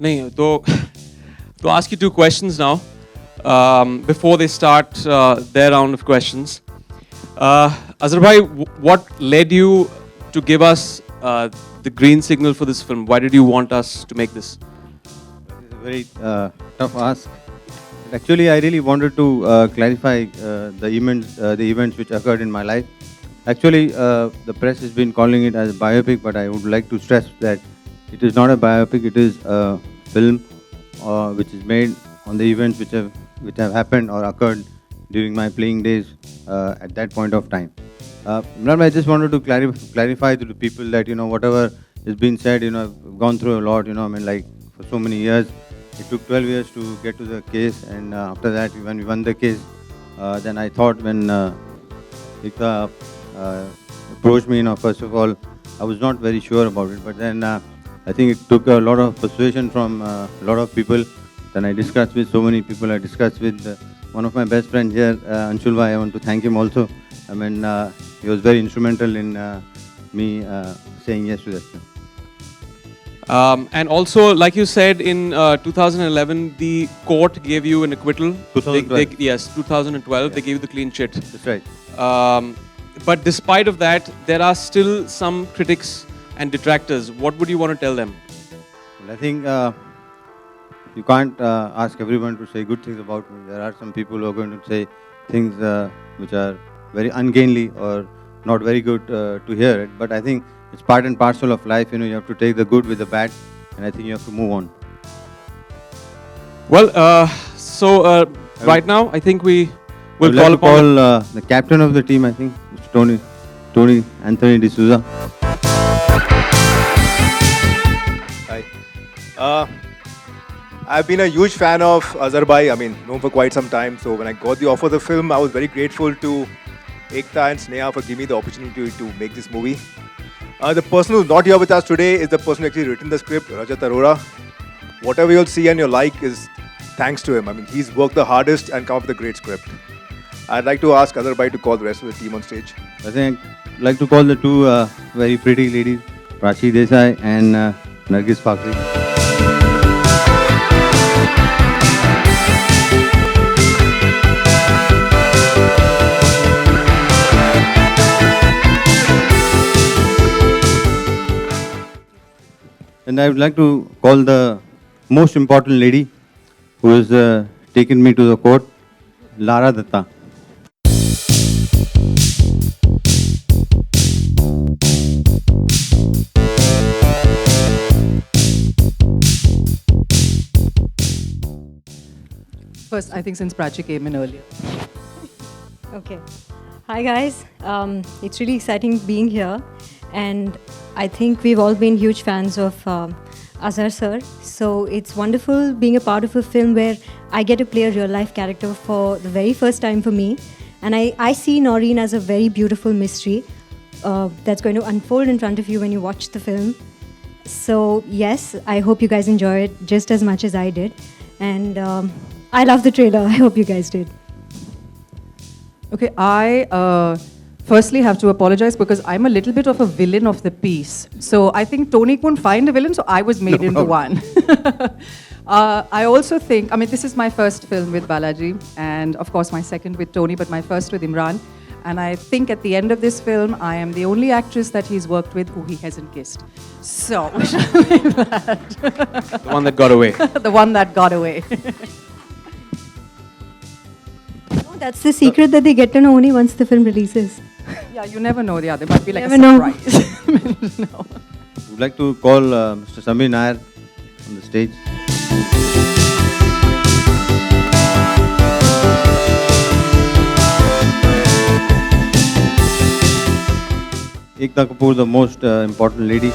नहीं to ask you two questions now before they start their round of questions. Azhar bhai, what led you to give us the green signal for this film? Why did you want us to make this? It's a very tough ask. Actually, I really wanted to clarify the events which occurred in my life. Actually, the press has been calling it as a biopic, but I would like to stress that it is not a biopic. It is a film which is made on the events which have happened or occurred during my playing days at that point of time. I just wanted to clarify to the people that whatever is being said, I've gone through a lot. Like for so many years. It took 12 years to get to the case, and after that, when we won the case, then I thought when Ikra approached me, first of all, I was not very sure about it, but then I think it took a lot of persuasion from a lot of people. Then I discussed with so many people. I discussed with one of my best friends here, Anshul bhai. I want to thank him also. He was very instrumental in me saying yes to that film. And also, like you said, in 2011, the court gave you an acquittal. 2012. Yes, 2012, Yes. they gave you the clean chit. That's right. But despite of that, there are still some critics and detractors. What would you want to tell them? Well, I think you can't ask everyone to say good things about me. There are some people who are going to say things which are very ungainly or not very good to hear it. But I think it's part and parcel of life. You have to take the good with the bad, and I think you have to move on. Well, right now, I think we will I would like call to upon call the captain of the team, I think, Mr. Tony Anthony D'Souza. Hi. I've been a huge fan of Azhar bhai. Known for quite some time. So when I got the offer of the film, I was very grateful to Ekta and Sneha for giving me the opportunity to make this movie. The person who's not here with us today is the person who actually written the script, Rajat Arora. Whatever you'll see and you'll like is thanks to him. He's worked the hardest and come up with a great script. I'd like to ask Azhar bhai to call the rest of the team on stage. I think I'd like to call the two very pretty ladies, Prachi Desai and Nargis Fakhri. And I would like to call the most important lady who has taken me to the court, Lara Datta. First, I think since Prachi came in earlier. Okay. Hi guys. It's really exciting being here, and I think we've all been huge fans of Azhar sir. So it's wonderful being a part of a film where I get to play a real life character for the very first time for me. And I see Noreen as a very beautiful mystery that's going to unfold in front of you when you watch the film. So yes, I hope you guys enjoy it just as much as I did. And I love the trailer. I hope you guys did. Okay, I firstly have to apologize because I'm a little bit of a villain of the piece. So I think Tony couldn't find a villain, so I was made into one. I also think, this is my first film with Balaji, and of course my second with Tony, but my first with Imran. And I think at the end of this film, I am the only actress that he's worked with who he hasn't kissed. So, we shall leave that. the one that got away. The one that got away. No, that's the secret that they get to know only once the film releases. Yeah, you never know. Yeah, there might be like Never a know. surprise. No. Would like to call Mr. Samir Nair on the stage. Ekta Kapoor, the most important lady.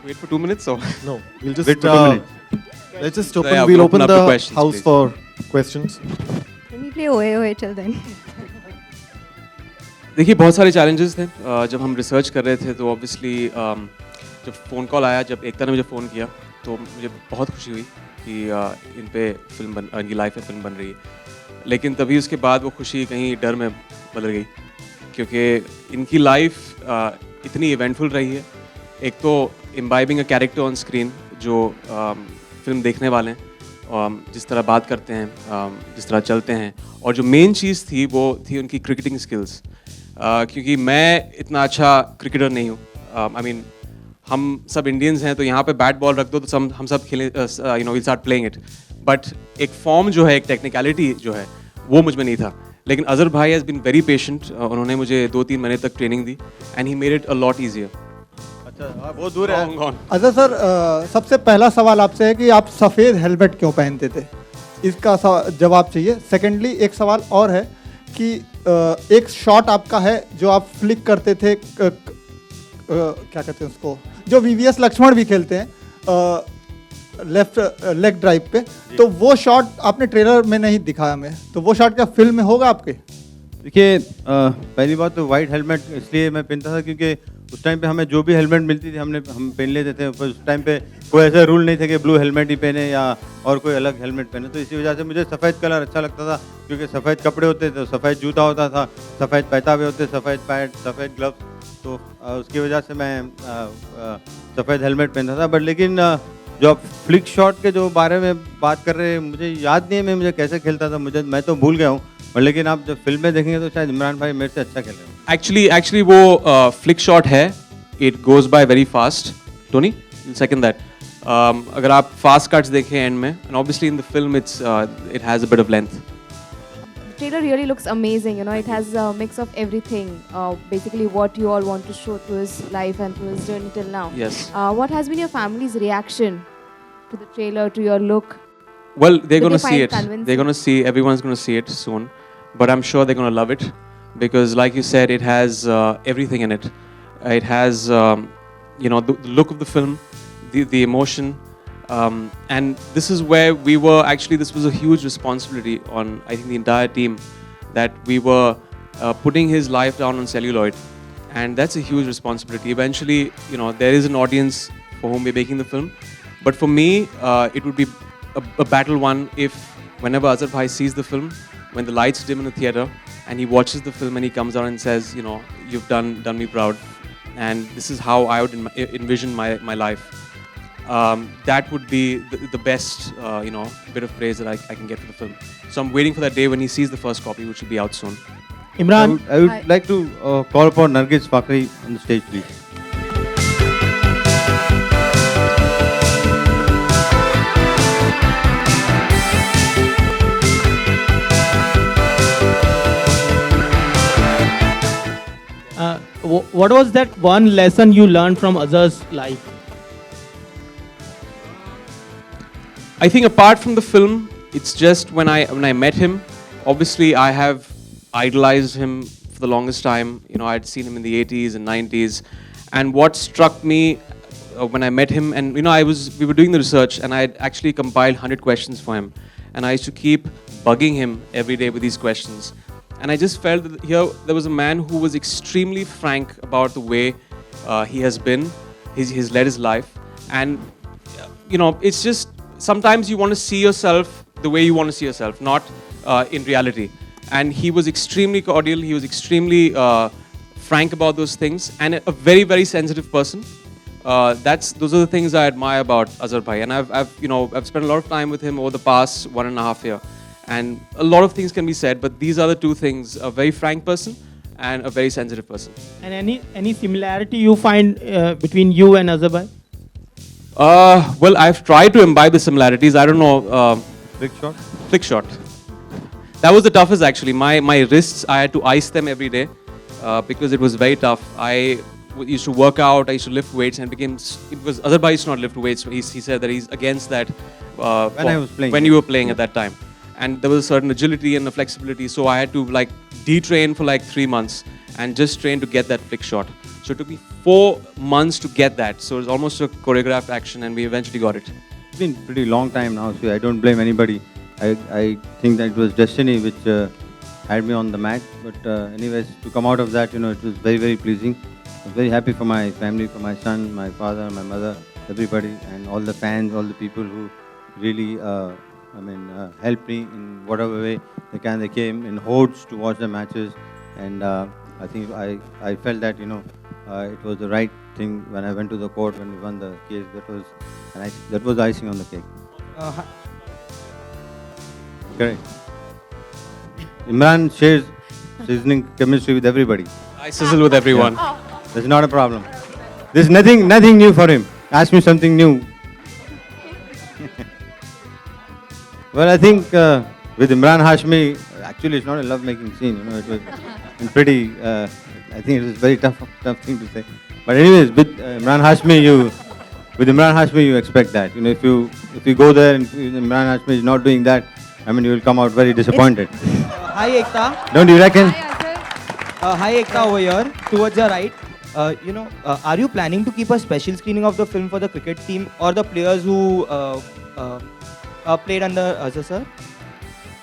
Wait for 2 minutes or? No, we'll just Wait for 2 minutes. let's just So, open. yeah, we'll we'll open open up the to questions, house please. for questions. Can we play OA till then? देखिए बहुत सारे challenges थे जब हम research कर रहे थे तो ऑब्वियसली जब फ़ोन कॉल आया जब एकता ने मुझे फ़ोन किया तो मुझे बहुत खुशी हुई कि इन पे इनकी लाइफ में फिल्म बन रही है लेकिन तभी उसके बाद वो खुशी कहीं डर में बदल गई क्योंकि इनकी लाइफ इतनी इवेंटफुल रही है एक तो imbibing a character on screen जो फिल्म देखने वाले हैं जिस तरह बात करते हैं जिस तरह चलते हैं और जो मेन चीज़ थी वो थी उनकी क्रिकेटिंग स्किल्स क्योंकि मैं इतना अच्छा क्रिकेटर नहीं हूँ आई मीन हम सब इंडियंस हैं तो यहाँ पे बैट बॉल रख दो तो हम सब खेलें you know will start playing it but एक फॉर्म जो है एक टेक्निकलिटी जो है वो मुझ में नहीं था लेकिन अजहर भाई हैज़ बीन वेरी पेशेंट उन्होंने मुझे 2-3 महीने तक training the and he made it a lot easier अच्छा बहुत दूर है अच्छा सर, सबसे पहला सवाल आपसे है कि आप सफ़ेद हेलमेट क्यों पहनते थे, इसका जवाब चाहिए। सेकेंडली एक सवाल और है कि एक शॉट आपका है जो आप फ्लिक करते थे, क्या कहते हैं उसको, जो वीवीएस लक्ष्मण भी खेलते हैं लेफ्ट लेग ड्राइव पे, तो वो शॉट आपने ट्रेलर में नहीं दिखाया हमें, तो वो शॉट क्या फिल्म में होगा आपके? देखिए पहली बात तो वाइट हेलमेट इसलिए मैं पहनता था क्योंकि उस टाइम पे हमें जो भी हेलमेट मिलती थी हम पहन लेते थे। पर उस टाइम पे कोई ऐसा रूल नहीं था कि ब्लू हेलमेट ही पहने या और कोई अलग हेलमेट पहने, तो इसी वजह से मुझे सफ़ेद कलर अच्छा लगता था क्योंकि सफ़ेद कपड़े होते थे, सफ़ेद जूता होता था, सफ़ेद पैतावे होते, सफ़ेद पैंट, सफ़ेद ग्लव्स, तो उसकी वजह से मैं सफ़ेद हेलमेट पहनता था। बट लेकिन जो आप फ्लिक शॉट के जो बारे में बात कर रहे हैं मुझे याद नहीं है मैं मुझे कैसे खेलता था, मैं तो भूल गया हूँ, और लेकिन आप जब फिल्म में देखेंगे तो शायद इमरान भाई मेरे से अच्छा खेल रहे हैं। एक्चुअली वो फ्लिक शॉट है, it goes by very fast. Tony second that अगर आप फास्ट कट्स देखें एंड में and obviously in the film it has a bit of length. Trailer really looks amazing. You know, it has a mix of everything. Basically, what you all want to show through his life and through his journey till now. Yes. What has been your family's reaction to the trailer, to your look? Well, they're Do going to they see find it. convincing? They're going to see. Everyone's going to see it soon, but I'm sure they're going to love it because, like you said, it has everything in it. It has, you know, the look of the film, the emotion, and this is where we were. Actually, this was a huge responsibility on, I think, the entire team, that we were putting his life down on celluloid, and that's a huge responsibility. Eventually, you know, there is an audience for whom we're making the film, but for me, it would be a battle won if whenever Azhar Bhai sees the film, when the lights dim in the theater and he watches the film and he comes out and says, you know, you've done me proud, and this is how I would envision my life. That would be the best, you know, bit of praise that I can get for the film. So I'm waiting for that day when he sees the first copy, which will be out soon. Imran, I would like to call upon Nargis Fakhri on the stage, please. What was that one lesson you learned from Azhar's life? I think apart from the film, it's just when I met him, obviously I have idolized him for the longest time. You know, I'd seen him in the 80s and 90s, and what struck me when I met him, and you know, we were doing the research, and I had actually compiled 100 questions for him, and I used to keep bugging him every day with these questions, and I just felt that here there was a man who was extremely frank about the way he has been, he's led his life, and you know, it's just sometimes you want to see yourself the way you want to see yourself, not in reality. And he was extremely cordial. He was extremely frank about those things, and a very, very sensitive person. Those are the things I admire about Azhar Bhai. And I've spent a lot of time with him over the past 1.5 years, and a lot of things can be said. But these are the two things: a very frank person and a very sensitive person. And any similarity you find between you and Azhar Bhai? Well, I've tried to imbibe the similarities. I don't know. Flick shot. Flick shot. That was the toughest actually. My wrists, I had to ice them every day because it was very tough. I used to work out, I used to lift weights, and because Azhar Bhai used to not lift weights. He said that he's against that when you were playing at that time. And there was a certain agility and a flexibility, so I had to like detrain for like 3 months and just train to get that flick shot. So it took me 4 months to get that. So it was almost a choreographed action, and we eventually got it. It's been pretty long time now, so I don't blame anybody. I think that it was destiny which had me on the mat. But anyways, to come out of that, you know, it was very, very pleasing. I was very happy for my family, for my son, my father, my mother, everybody, and all the fans, all the people who really, helped me in whatever way they can. They came in hordes to watch the matches, and I think I felt that, you know, it was the right thing when I went to the court, when we won the case. That was icing on the cake. Correct. Imran shares seasoning chemistry with everybody. I sizzle with everyone. That's not a problem. There's nothing new for him. Ask me something new. Well, I think with Imran Hashmi, actually it's not a love-making scene. You know, it was pretty. I think it was very tough thing to say. But anyways, with Imran Hashmi, you expect that. You know, if you go there and Imran Hashmi is not doing that, I mean, you will come out very disappointed. Hi Ekta. Don't you reckon? Hi Ekta over here, towards your right. Are you planning to keep a special screening of the film for the cricket team or the players who played under Azhar sir?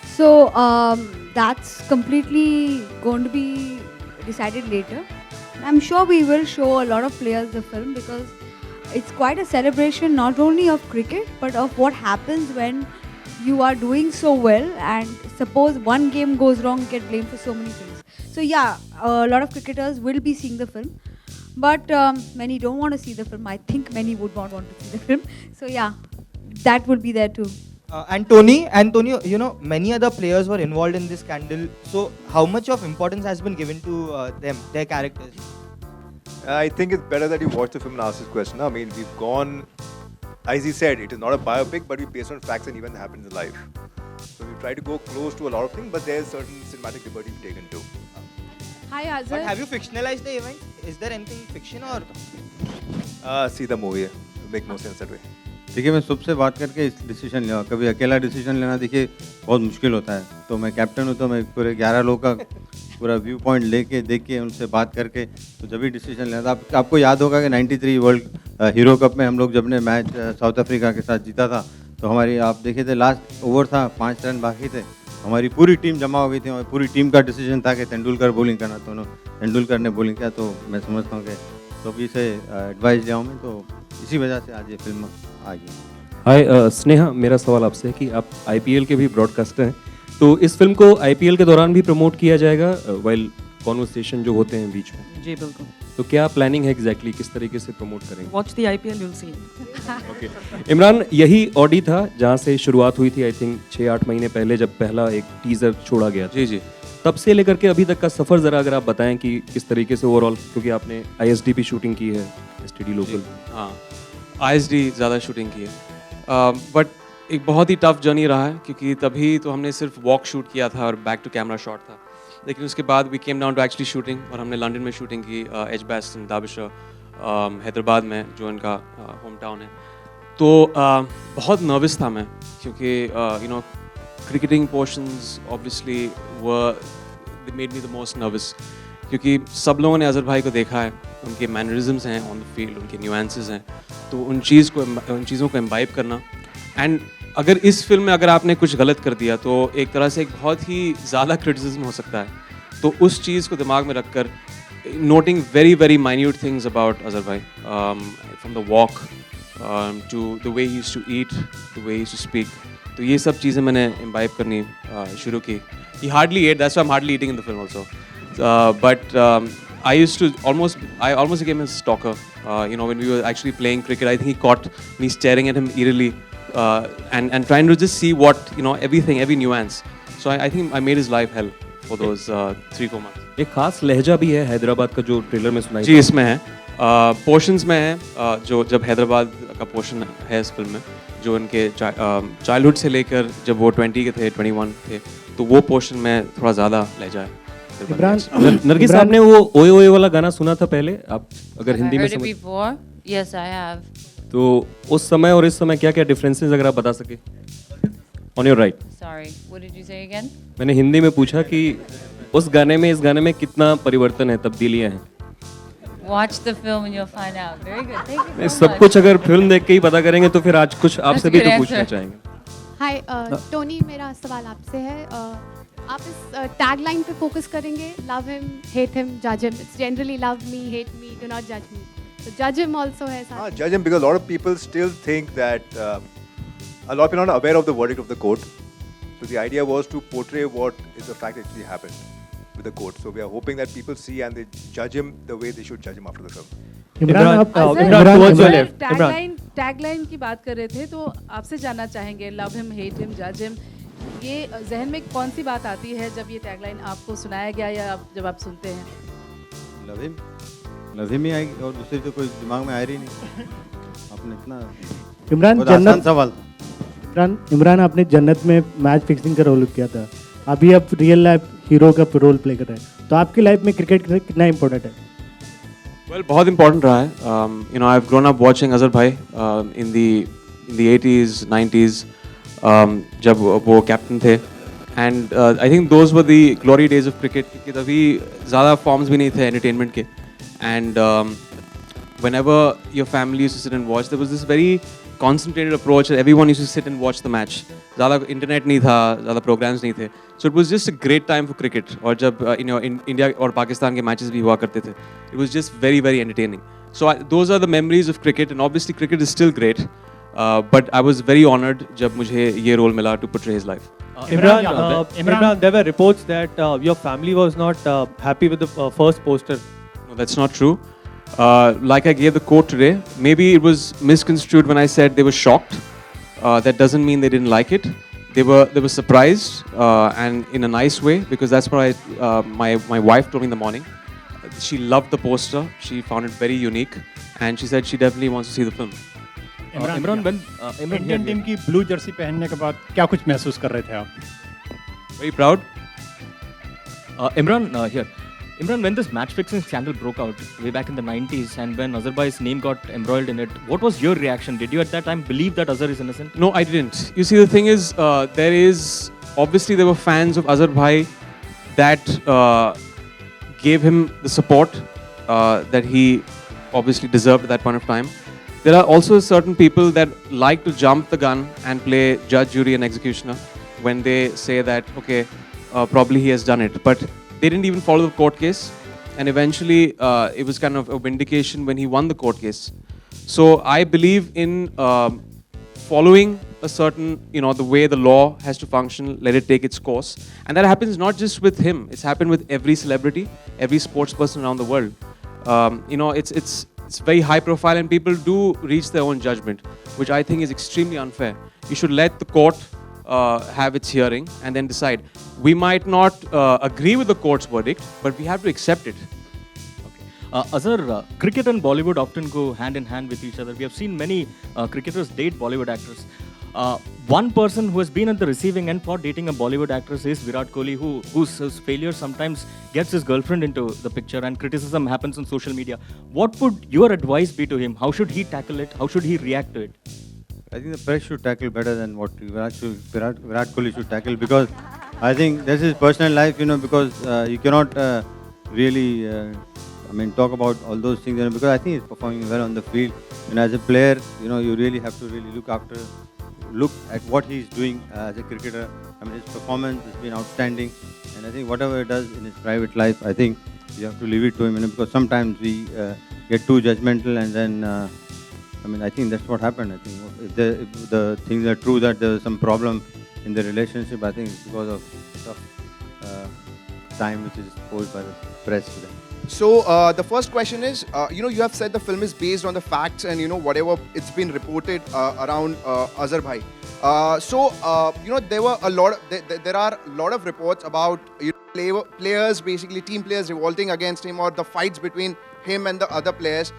So that's completely going to be decided later. I'm sure we will show a lot of players the film because it's quite a celebration not only of cricket but of what happens when you are doing so well and suppose one game goes wrong, you get blamed for so many things. So yeah, a lot of cricketers will be seeing the film, but many don't want to see the film. I think many would not want to see the film. So yeah, that will be there too. Antonio, you know, many other players were involved in this scandal. So how much of importance has been given to them, their characters? I think it's better that you watch the film and ask this question. I mean, we've gone, as he said, it is not a biopic, but we're based on facts and events that happen in life. So we try to go close to a lot of things, but there's certain cinematic liberty we've taken too. Hi, Azhar. But have you fictionalized the event? Is there anything fiction or? See the movie. It will make more sense that way. देखिए, मैं सबसे बात करके decision लिया. कभी अकेला decision लेना देखिए बहुत मुश्किल होता है. तो मैं कैप्टन हूँ, तो मैं पूरे 11 लोगों का पूरा व्यू पॉइंट लेके देख के उनसे बात करके तो जब भी डिसीजन लेना था. आपको याद होगा कि 93 वर्ल्ड हीरो कप में हम लोग जब ने मैच साउथ अफ्रीका के साथ जीता था, तो हमारी आप देखे थे लास्ट ओवर था, 5 रन बाकी थे, हमारी पूरी टीम जमा हो गई थी. हमारी पूरी टीम का डिसीजन था कि तेंदुलकर बॉलिंग करना. तो तेंदुलकर ने बॉलिंग किया. तो मैं समझता हूँ कि तो भी से एडवाइस लिया हूँ मैं. तो इसी वजह से आज ये फिल्म आ गई. हाय स्नेहा, मेरा सवाल आपसे है कि आप आईपीएल के भी ब्रॉडकास्टर हैं, तो इस फिल्म को आईपीएल के दौरान भी प्रमोट किया जाएगा वाइल कॉन्वर्सेशन जो होते हैं बीच में? जी बिल्कुल. तो क्या प्लानिंग है एग्जैक्टली, किस तरीके से प्रमोट करेंगे? Watch the IPL, you'll see. Okay. Imran, यही ऑडी था जहाँ से शुरुआत हुई थी आई थिंक 6-8 महीने पहले जब पहला एक टीजर छोड़ा गया था. जी जी. तब से लेकर के अभी तक का सफ़र ज़रा अगर आप बताएं कि किस तरीके से ओवरऑल, क्योंकि आपने आईएसडी भी शूटिंग की है, एसटीडी लोकल. हाँ, आईएसडी ज़्यादा शूटिंग की है. बट एक बहुत ही टफ जर्नी रहा है क्योंकि तभी तो हमने सिर्फ वॉक शूट किया था और बैक टू कैमरा शॉट था. लेकिन उसके बाद we came down to actually shooting और हमने लंदन में शूटिंग की, एजबैस्टन, डार्बिशर, हैदराबाद में जो इनका होम टाउन है. तो बहुत नर्वस था मैं क्योंकि you know cricketing portions obviously they made me the most nervous क्योंकि सब लोगों ने अजहर भाई को देखा है, उनके मैनरिज्म्स हैं ऑन द फील्ड, उनके न्यूएंसेस हैं, तो उन चीज़ों को इम्बाइब करना. एंड अगर इस फिल्म में अगर आपने कुछ गलत कर दिया तो एक तरह से एक बहुत ही ज़्यादा क्रिटिसिज्म हो सकता है. तो उस चीज़ को दिमाग में रखकर noting very very minute things about Azhar भाई, from the walk to the way he used to eat, the way he used to speak, तो ये सब चीज़ें मैंने इम्बाइब करनी शुरू की. He hardly ate, that's why I'm hardly eating in the film also. But I almost became his stalker. You know, when we were actually playing cricket, I think he caught me staring at him eerily and trying to just see what, you know, every nuance. So I think I made his life hell for those 3-4 months. एक खास लहजा भी है हैदराबाद का जो trailer में सुनाई. जी, इसमें है पोर्शंस में है, जो जब हैदराबाद का पोर्शन है इस फिल्म में, जो उनके चाइल्डहुड से लेकर जब वो 20 के थे, 21 थे, तो वो पोर्शन में थोड़ा ज़्यादा लहजा है. नरगिस, आपने वो ओए ओए वाला गाना सुना था पहले? आप अगर हिंदी में समझ... Yes, I have. तो उस समय और इस समय क्या क्या डिफरेंसेस अगर आप बता सके? On your right. Sorry, what did you say again? मैंने हिंदी में पूछा कि उस गाने में इस गाने में कितना परिवर्तन है, तब्दीलियां हैं? Watch the film and you'll find out. Very good. Thank you नहीं, so सब much. कुछ अगर फिल्म देख के ही पता करेंगे तो फिर आज कुछ आपसे a भी good तो पूछना answer. चाहेंगे. हाय टोनी, मेरा सवाल आपसे है आप इस टैगलाइन पे फोकस करेंगे, लव हिम, हेट हिम, जज him. It's generally love me, hate me, do not जज मी. तो जज हिम आल्सो है साथ. Judge him because a lot of people still think that a lot of people are not aware of the verdict of the court. So the idea was to portray what is the fact actually happened with the court. So we are hoping that people see and they judge him the way they should judge him after the film. Tagline की बात कर रहे थे तो आपसे जानना चाहेंगे, love him, hate him, जज हिम, ये जहन में कौन सी बात आती है जब ये टैगलाइन आपको सुनाया गया या जब आप सुनते हैं? लव हिम ही आएगी और दूसरी तो कोई दिमाग में आ रही नहीं. आपने इतना इमरान बहुत आसान सवाल था. इमरान आपने जन्नत में मैच फिक्सिंग का रोल किया था, अभी आप रियल लाइफ हीरो का रोल प्ले कर रहे हैं, तो आपकी लाइफ में क्रिकेट कितना इम्पोर्टेंट है? Well, बहुत important रहा है. You know, I've grown up watching Azhar Bhai in the 80s, 90s, जब वो कैप्टन थे. And I think those were the glory days of cricket, क्योंकि तभी ज़्यादा forms भी नहीं थे entertainment के. And whenever your family used to sit and watch, there was this very concentrated approach that everyone used to sit and watch the match. ज़्यादा internet नहीं था, ज़्यादा programs नहीं थे. So it was just a great time for cricket. और जब India और पाकिस्तान के matches भी हुआ करते थे, it was just very, very entertaining. So those are the memories of cricket, and obviously cricket is still great. But I was very honored जब मुझे ये role मिला to portray his life. Imran, there were reports that your family was not happy with the first poster. No, that's not true. Like I gave the quote today, maybe it was misconstrued when I said they were shocked. That doesn't mean they didn't like it. They were surprised and in a nice way, because that's what my wife told me in the morning. She loved the poster. She found it very unique, and she said she definitely wants to see the film. Imran, Indian team की blue Jersey पहनने के बाद क्या कुछ महसूस कर रहे थे आप? Very proud. Imran, here. Imran, when this match fixing scandal broke out way back in the 90s and when Azhar Bhai's name got embroiled in it, what was your reaction? Did you at that time believe that Azhar is innocent? No, I didn't. You see, the thing is, there were fans of Azhar Bhai that gave him the support that he obviously deserved at that point of time. There are also certain people that like to jump the gun and play judge, jury and executioner when they say that, okay, probably he has done it. But they didn't even follow the court case, and eventually it was kind of a vindication when he won the court case. So I believe in following a certain, the way the law has to function, let it take its course. And that happens not just with him, it's happened with every celebrity, every sports person around the world. It's very high profile, and people do reach their own judgment, which I think is extremely unfair. You should let the court have its hearing and then decide. We might not agree with the court's verdict, but we have to accept it. Azhar, cricket and Bollywood often go hand in hand with each other. We have seen many cricketers date Bollywood actors. One person who has been at the receiving end for dating a Bollywood actress is Virat Kohli, whose failure sometimes gets his girlfriend into the picture and criticism happens on social media. What would your advice be to him? How should he tackle it? How should he react to it? I think the press should tackle better than what Virat Kohli should tackle, because I think this is personal life, because you cannot really, talk about all those things, because I think he's performing well on the field. And as a player, you really have to really look at what he's doing as a cricketer. His performance has been outstanding, and I think whatever he does in his private life, I think you have to leave it to him, because sometimes we get too judgmental, and then I think that's what happened. I think if the things are true that there's some problem in the relationship, I think it's because of tough time which is posed by the press to them. So the first question is, you have said the film is based on the facts and whatever it's been reported around Azhar Bhai. There were there are a lot of reports about players, basically team players, revolting against him, or the fights between him and the other players,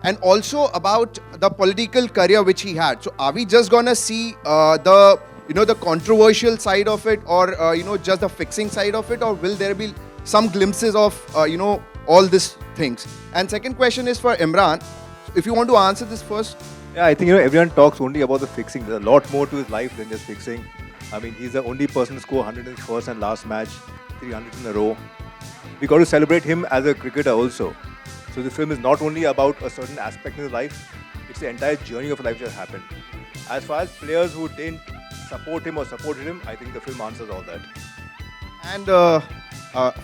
and also about the political career which he had. So are we just gonna see the controversial side of it, or just the fixing side of it, or will there be some glimpses of all these things? And second question is for Imran. If you want to answer this first. Yeah, I think everyone talks only about the fixing. There's a lot more to his life than just fixing. He's the only person to score 100 in his first and last match, 300 in a row. We got to celebrate him as a cricketer also. So the film is not only about a certain aspect in his life, it's the entire journey of life that happened. As far as players who didn't support him or supported him, I think the film answers all that. And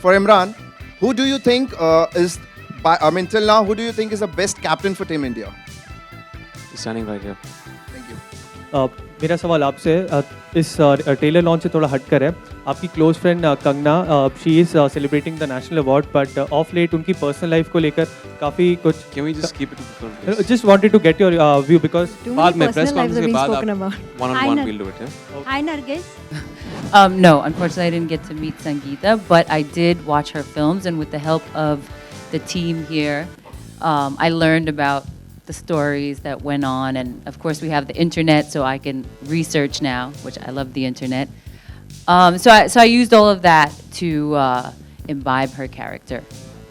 for Imran, who do you think till now, who do you think is the best captain for Team India? He's standing right here. Thank you. मेरा सवाल आपसे इस trailer launch से थोड़ा हटकर है. आपकी close friend Kangana, she is celebrating the national award, but of late उनकी पर्सनल लाइफ को लेकर काफ़ी कुछ. Can we just keep it to the film, please? Just wanted to get your view because बाद में press conference के बाद one-on-one we'll do it. Yeah? Hi, Nargis. No, unfortunately, I didn't get to meet Sangeeta, but I did watch her films, and with the help of the team here, I learned about the stories that went on, and of course we have the internet, so I can research now, which I love the internet. So I used all of that to imbibe her character.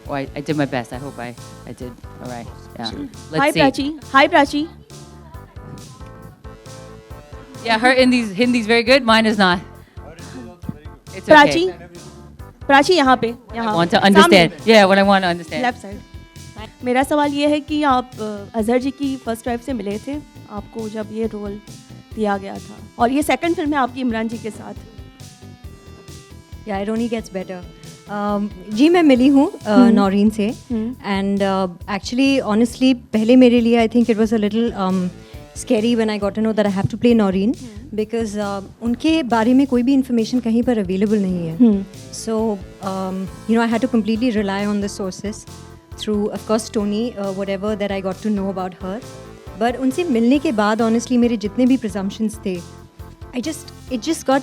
Well, I did my best. I hope I did all right. Yeah. Let's Hi, see. Prachi. Hi, Prachi. Yeah, her Hindi's very good. Mine is not. It's Prachi. okay. Prachi यहाँ पे I want to understand. Yeah, what I want to understand. Left side. मेरा सवाल ये है कि आप अजहर जी की first wife से मिले थे आपको जब ये रोल दिया गया था, और ये सेकंड फिल्म है आपकी इमरान जी के साथ. Yeah, it only gets better. जी मैं मिली हूँ नौरीन से, and actually honestly पहले मेरे लिए I think it was a little scary when I got to know that I have to play Noreen, because उनके बारे में कोई भी information कहीं पर available नहीं है. So I had to completely rely on the sources through, of course, Tony, whatever that I got to know about her. But उनसे मिलने के बाद honestly मेरे जितने भी presumptions थे, it just got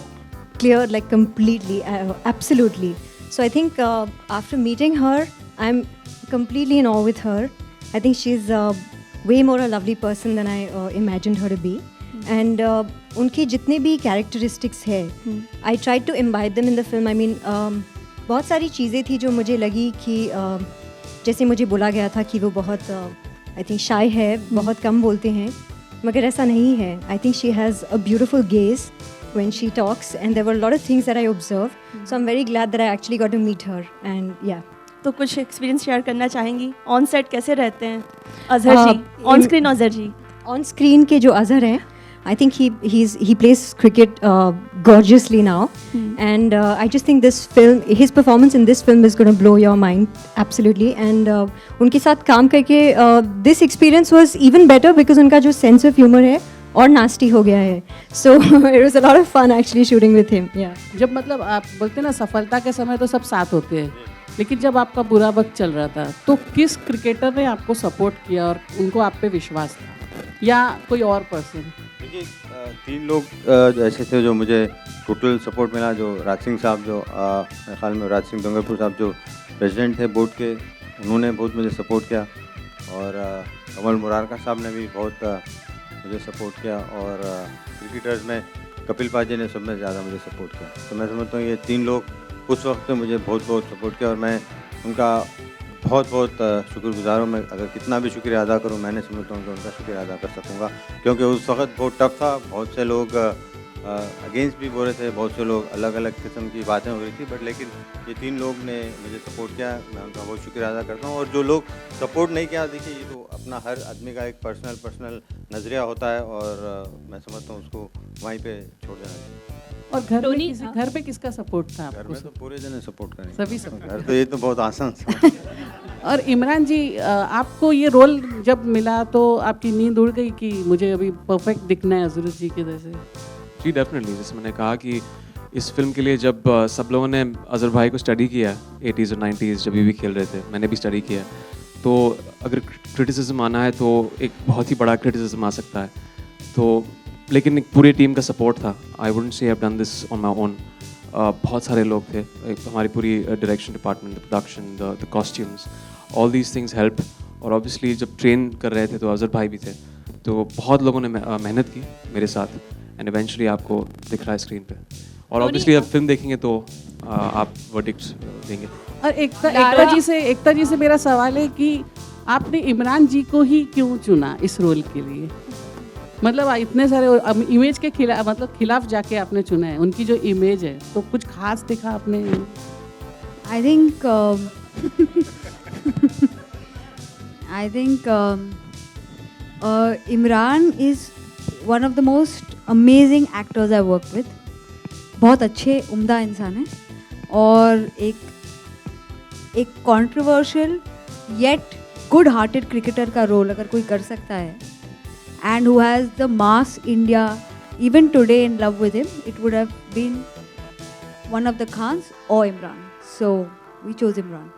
cleared like completely, absolutely. So I think after meeting her, I'm completely in awe with her. I think she's way more a lovely person than I imagined her to be. And उनके जितने भी characteristics है, I tried to imbibe them in the film. I mean, बहुत सारी चीज़ें थी जो मुझे लगी कि जैसे मुझे बोला गया था कि वो बहुत I think shy है, बहुत कम बोलते हैं, मगर ऐसा नहीं है. I think she has a beautiful gaze when she talks, and there were a lot of things that I observed. So I'm very glad that I actually got to meet her, and yeah. तो कुछ experience share करना चाहेंगी? On set कैसे रहते हैं Azhar ji? On screen Azhar ji? On screen के जो अजहर हैं, I think he plays cricket gorgeously now, and I just think his performance in this film is going to blow your mind absolutely. And उनके साथ काम करके this experience was even better because उनका जो sense of humor है और nasty हो गया है. So it was a lot of fun actually shooting with him. Yeah. जब मतलब आप बोलते ना सफलता के समय तो सब साथ होते हैं, लेकिन जब आपका बुरा वक्त चल रहा था तो किस क्रिकेटर ने आपको सपोर्ट किया और उनको आप पे विश्वास था, या कोई और पर्सन? देखिए, 3 लोग ऐसे थे जो मुझे टोटल सपोर्ट मिला. जो राज सिंह साहब, जो मेरे ख्याल में राज सिंह डोंगरपुर साहब जो प्रेसिडेंट थे बोर्ड के, उन्होंने बहुत मुझे सपोर्ट किया. और कमल मुरारका साहब ने भी बहुत मुझे सपोर्ट किया. और क्रिकेटर्स में कपिल पाजी ने सब में ज़्यादा मुझे सपोर्ट किया. तो मैं समझता हूँ ये 3 लोग उस वक्त में मुझे बहुत सपोर्ट किया, और मैं उनका बहुत शुक्रगुजार हूँ. मैं अगर कितना भी शुक्रिया अदा करूँ, मैंने समझता हूँ कि उनका शुक्रिया अदा कर सकूँगा, क्योंकि उस वक्त बहुत टफ था. बहुत से लोग अगेंस्ट भी बोल रहे थे, बहुत से लोग अलग अलग किस्म की बातें हो रही थी, बट लेकिन ये 3 लोग ने मुझे सपोर्ट किया. मैं उनका बहुत शुक्रिया अदा करता हूँ. और जो लोग सपोर्ट नहीं किया, देखिए ये तो अपना हर आदमी का एक पर्सनल नज़रिया होता है, और मैं समझता हूँ उसको वहीं पे छोड़ देना चाहिए. और घर पे किसका सपोर्ट था आपको? घर में तो पूरे जने सपोर्ट करें, सभी सपोर्ट. घर तो ये तो बहुत आसान और इमरान जी, आपको ये रोल जब मिला तो आपकी नींद उड़ गई कि मुझे अभी परफेक्ट दिखना है अजहर जी के जैसे? जी डेफिनेटली. जैसे मैंने कहा कि इस फिल्म के लिए जब सब लोगों ने अजहर भाई को स्टडी किया 80s और 90s जब भी खेल रहे थे, मैंने भी स्टडी किया, तो अगर क्रिटिसिज्म आना है तो एक बहुत ही बड़ा क्रिटिसिज्म आ सकता है. तो लेकिन एक पूरी टीम का सपोर्ट था. I wouldn't say I have done this on my own. बहुत सारे लोग थे, हमारी पूरी direction department, the production, the costumes, all these things help. और ऑब्वियसली जब ट्रेन कर रहे थे तो अजहर भाई भी थे, तो बहुत लोगों ने मेहनत की मेरे साथ, एंड इवेंचुअली आपको दिख रहा है स्क्रीन पे. और ऑब्वियसली जब फिल्म देखेंगे तो आप वर्डिक्ट देंगे. और एकता जी से मेरा सवाल है कि आपने इमरान जी को ही क्यों चुना इस रोल के लिए? मतलब इतने सारे इमेज के खिलाफ जाके आपने चुना है, उनकी जो इमेज है, तो कुछ खास दिखा आपने? I think I think Imran is one of the most amazing actors I worked with. बहुत अच्छे उम्दा इंसान है और एक controversial yet good-hearted cricketer का role अगर कोई कर सकता है and who has the mass India even today in love with him, it would have been one of the Khans or Imran. So we chose Imran.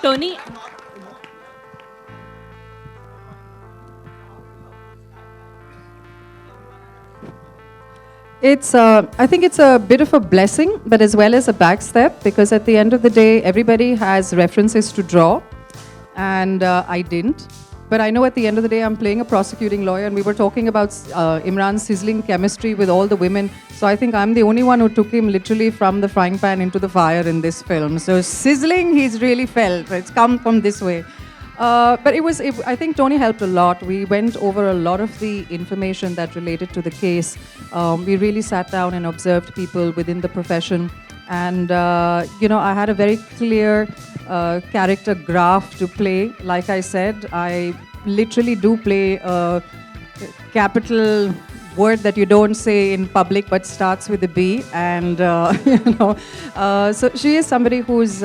Tony. I think it's a bit of a blessing, but as well as a backstep, because at the end of the day, everybody has references to draw, and I didn't. But I know at the end of the day, I'm playing a prosecuting lawyer, and we were talking about Imran's sizzling chemistry with all the women. So I think I'm the only one who took him literally from the frying pan into the fire in this film. So sizzling, he's really felt. It's come from this way. But I think Tony helped a lot. We went over a lot of the information that related to the case. We really sat down and observed people within the profession. And, I had a very clear character graph to play. Like I said, I literally do play a capital word that you don't say in public but starts with a B. And, so she is somebody who's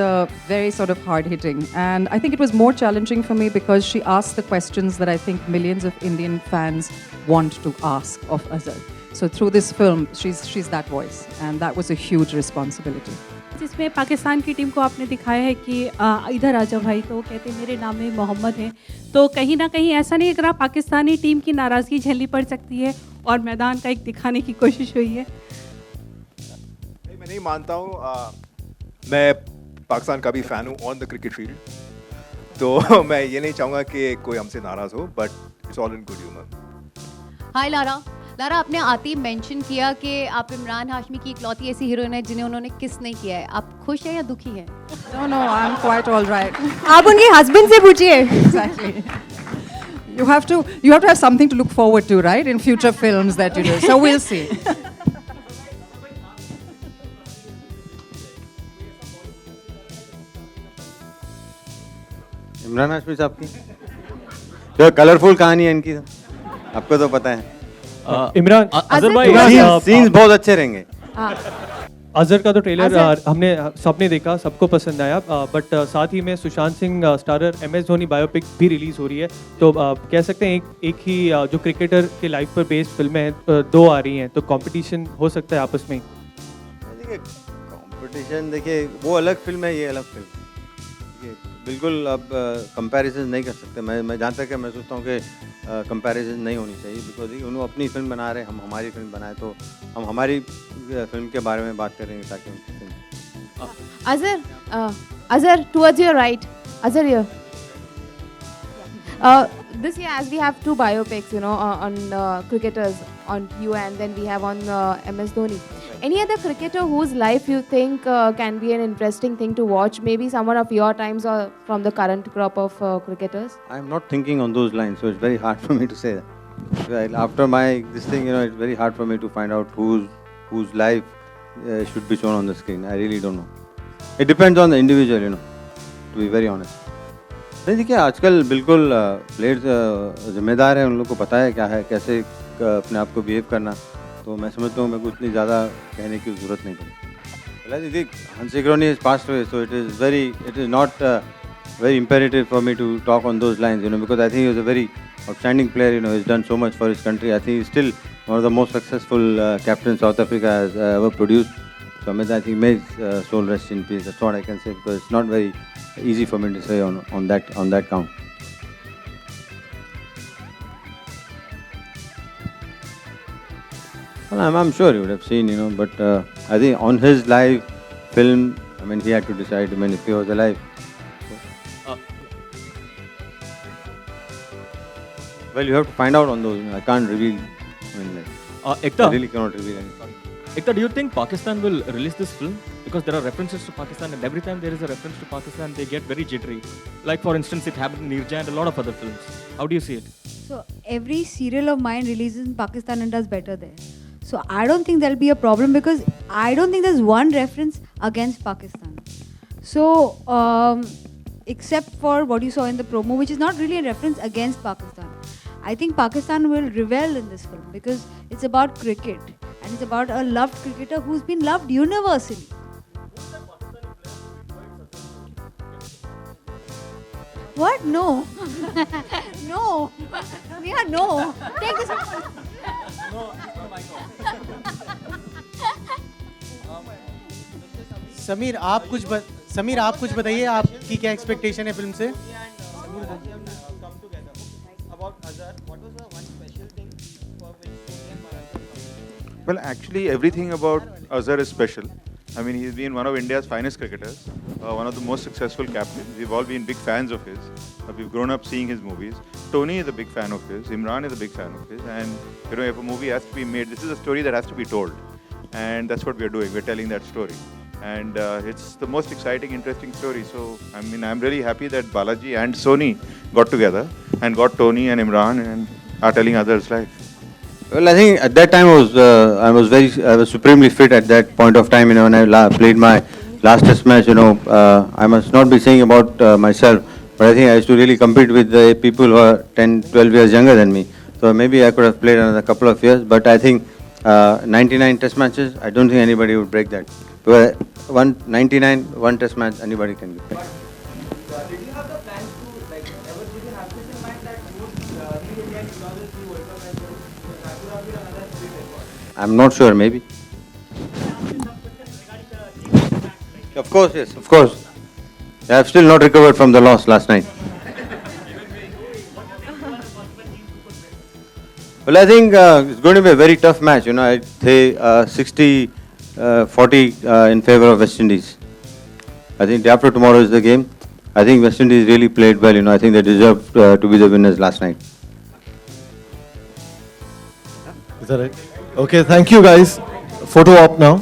very sort of hard-hitting. And I think it was more challenging for me because she asked the questions that I think millions of Indian fans want to ask of Azhar. So through this film, she's that voice. And that was a huge responsibility. जिसमें पाकिस्तान की team को आपने दिखाया है कि इधर आ जाओ भाई, तो वो कहते हैं मेरे नाम में मोहम्मद है, तो कहीं ना कहीं ऐसा नहीं अगर पाकिस्तानी टीम की नाराज़गी झेलनी पड़ सकती है और मैदान का एक दिखाने की कोशिश हुई है? मैं नहीं मानता हूँ, मैं पाकिस्तान का भी फ़ैन हूँ ऑन द क्रिकेट फील्ड, तो मैं ये नहीं चाहूँगा कि कोई हमसे नाराज़ हो, but it's all in good humour. Hi Lara, आपने आते ही मेंशन किया कि आप इमरान हाशमी की इकलौती ऐसी हीरोइन है जिन्हें उन्होंने किस नहीं किया है। आप खुश हैं या दुखी हैं? No, I'm quite all right. आप उनके हस्बैंड से पूछिए। Exactly. You have to have something to look forward to, right, in future films that you do. So we'll see. Imran Hashmi साहब की जो कलरफुल कहानी है इनकी, आपको तो पता है। इमरान, अजहर भाई, सीन्स बहुत अच्छे रहेंगे। अजहर का तो ट्रेलर हमने सबने देखा, सबको पसंद आया, बट साथ ही में Sushant Singh starrer MS Dhoni biopic भी रिलीज हो रही है, तो कह सकते हैं एक ही जो क्रिकेटर के लाइफ पर बेस्ड फिल्में हैं, दो आ रही हैं, तो कंपटीशन हो सकता है आपस में? देखिए कंपटीशन, देखिए वो अलग फिल्म है, ये अलग फिल्म है, बिल्कुल अब कंपैरिजन नहीं कर सकते। मैं जहाँ तक है मैं सोचता हूँ कि कंपैरिजन नहीं होनी चाहिए, बिकॉज उन्होंने अपनी फिल्म बना रहे हैं, हम हमारी फिल्म बनाए, तो हम हमारी फिल्म के बारे में बात करेंगे ताकि उनकी film. Azhar, towards your right. Azhar here. This year, as we have two biopics, on cricketers, on you, and then we have on MS Dhoni. Any other cricketer whose life you think can be an interesting thing to watch? Maybe someone of your times or from the current crop of cricketers? I'm not thinking on those lines, so it's very hard for me to say that. Well, after this thing, it's very hard for me to find out whose life should be shown on the screen. I really don't know. It depends on the individual, to be very honest. नहीं देखिए, आजकल बिल्कुल players जिम्मेदार हैं, उन लोगों को पता है क्या है, कैसे अपने आप को बिहेव करना, तो मैं समझता हूँ मेरे को इतनी ज़्यादा कहने की ज़रूरत नहीं पड़ी। देखिए, Hansi Crony has passed away, so it is not very imperative for me to talk on those lines, because I think he was a very outstanding player, he's done so much for his country. I think he's still one of the most successful captains South Africa has ever produced. So I think may his soul rest in peace. That's what I can say, because it's not very easy for me to say on that count. Well, I'm sure you would have seen, but I think on his live film, he had to decide, if he was alive. Well, you have to find out on those. I can't reveal. Ekta, I really cannot reveal anything. Ekta, do you think Pakistan will release this film? Because there are references to Pakistan, and every time there is a reference to Pakistan, they get very jittery. Like, for instance, it happened in Nirja and a lot of other films. How do you see it? So every serial of mine releases in Pakistan and does better there. So I don't think there'll be a problem, because I don't think there's one reference against Pakistan. So except for what you saw in the promo, which is not really a reference against Pakistan. I think Pakistan will revel in this film because it's about cricket and it's about a loved cricketer who's been loved universally. What? No. No. Yeah, no. Take this one. Sameer आप कुछ बताइए, आपकी क्या expectation है film से? Well, actually, everything about Azhar is special. I mean, he's been one of India's finest cricketers, one of the most successful captains. We've all been big fans of his. We've grown up seeing his movies. Tony is a big fan of his. Imran is a big fan of his. And you know, if a movie has to be made, this is a story that has to be told, and that's what we're doing. We're telling that story, and it's the most exciting, interesting story. So, I mean, I'm really happy that Balaji and Sony got together and got Tony and Imran and are telling Azhar's life. Well, I think at that time I was supremely fit at that point of time. You know, when I played my last Test match. You know, I must not be saying about myself, but I think I used to really compete with the people who are 10, 12 years younger than me. So maybe I could have played another couple of years, but I think 99 Test matches, I don't think anybody would break that. Because 199, one Test match, anybody can get. I'm not sure, maybe. Of course, yes, of course. I have still not recovered from the loss last night. Well, I think it's going to be a very tough match. You know, I'd say 60-40 in favor of West Indies. I think day after tomorrow is the game. I think West Indies really played well. You know, I think they deserved to be the winners last night. Is that right? Okay, thank you guys. Photo op now.